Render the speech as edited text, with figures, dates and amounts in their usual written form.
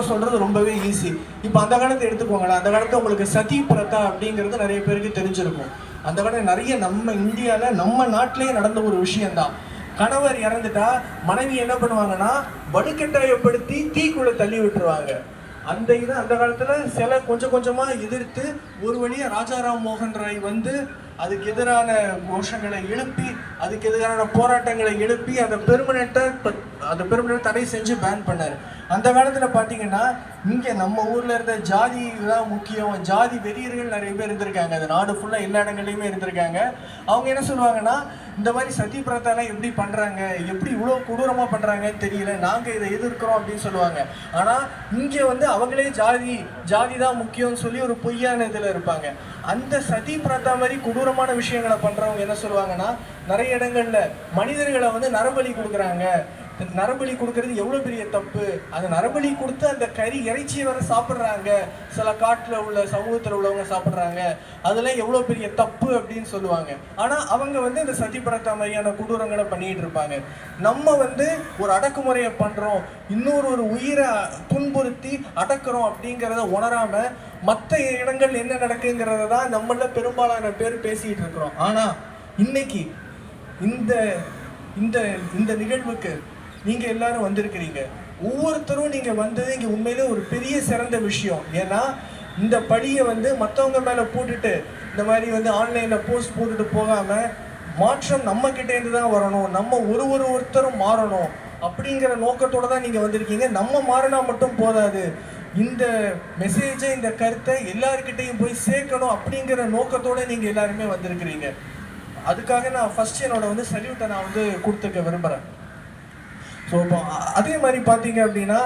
அர்த்தம் சொல்றது ரொம்பவே ஈஸி. இப்போ அந்த காலத்தை எடுத்துக்கோங்களேன். அந்த காலத்தை உங்களுக்கு சதி பிரதா அப்படிங்கிறது நிறைய பேருக்கு தெரிஞ்சிருக்கும். அந்த காலத்தில் நிறைய நம்ம இந்தியாவில் நம்ம நாட்டிலேயே நடந்த ஒரு விஷயம்தான். கணவர் இறந்துட்டா மனைவி என்ன பண்ணுவாங்கன்னா வடுக்கட்டாயப்படுத்தி தீக்குள்ள தள்ளி விட்டுருவாங்க. அந்த இதை அந்த காலத்துல சில கொஞ்சம் கொஞ்சமா எதிர்த்து ஒரு வழியா ராஜாராம் மோகன் ராய் வந்து அதுக்கு எதிரான கோஷங்களை எழுப்பி, அதுக்கு எதிரான போராட்டங்களை எழுப்பி அதை பெர்மனெண்டா தடை செஞ்சு பேன் பண்ணாரு. அந்த காலத்துல பாத்தீங்கன்னா இங்க நம்ம ஊர்ல இருந்த ஜாதி தான் முக்கியம், ஜாதி வெறியர்கள் நிறைய பேர் இருந்திருக்காங்க. அது நாடு ஃபுல்லா எல்லா இடங்கள்லயுமே இருந்திருக்காங்க. அவங்க என்ன சொல்லுவாங்கன்னா, இந்த மாதிரி சதி பிரதாலாம் எப்படி பண்றாங்க, எப்படி இவ்வளவு கொடூரமா பண்றாங்கன்னு தெரியல, நாங்க இதை எதிர்க்கிறோம் அப்படின்னு சொல்லுவாங்க. ஆனா இங்க வந்து அவங்களே ஜாதி தான் முக்கியம்னு சொல்லி ஒரு பொய்யான இதுல இருப்பாங்க. அந்த சதி பிரதா மாதிரி கொடூரமான விஷயங்களை பண்றவங்க என்ன சொல்லுவாங்கன்னா, நிறைய இடங்கள்ல மனிதர்களை வந்து நரபலி கொடுக்குறாங்க. நரபலி கொடுக்கறது எவ்வளவு பெரிய தப்பு, அந்த நரபலி கொடுத்து அந்த கறி இறைச்சியை வர சாப்பிட்றாங்க, சில காட்டுல உள்ள சமூகத்துல உள்ளவங்க சாப்பிட்றாங்க, அதெல்லாம் எவ்வளவு பெரிய தப்பு அப்படின்னு சொல்லுவாங்க. ஆனா அவங்க வந்து இந்த சதி பிரதா மாதிரியான கொடூரங்களை பண்ணிட்டு இருப்பாங்க. நம்ம வந்து ஒரு அடக்குமுறையை பண்றோம், ஒரு உயிரை துன்புறுத்தி அடக்குறோம் அப்படிங்கிறத உணராம மற்ற இடங்கள் என்ன நடக்குங்கிறத தான் நம்மள பெரும்பாலான பேர் பேசிட்டு இருக்கிறோம். ஆனா இன்னைக்கு இந்த இந்த இந்த நிகழ்வுக்கு நீங்க எல்லாரும் வந்திருக்கிறீங்க. ஒவ்வொருத்தரும் நீங்க வந்தது இங்க உண்மையிலே ஒரு பெரிய சிறந்த விஷயம். ஏன்னா இந்த படியை வந்து மற்றவங்க மேல போட்டுட்டு இந்த மாதிரி வந்து ஆன்லைன்ல போஸ்ட் போட்டுட்டு போகாம மாற்றம் நம்ம கிட்ட இருந்து தான் வரணும், நம்ம ஒருத்தரும் மாறணும் அப்படிங்கிற நோக்கத்தோட தான் நீங்க வந்திருக்கீங்க. நம்ம மாறினா மட்டும் போதாது, இந்த மெசேஜை இந்த கருத்தை எல்லாருக்கிட்டையும் போய் சேர்க்கணும் அப்படிங்கிற நோக்கத்தோட நீங்க எல்லாருமே வந்திருக்கிறீங்க. அதுக்காக நான் ஃபர்ஸ்ட் என்னோட வந்து சல்யூட்டை நான் வந்து கொடுத்துக்க விரும்புறேன். ஸோ இப்போ அதே மாதிரி பார்த்தீங்க அப்படின்னா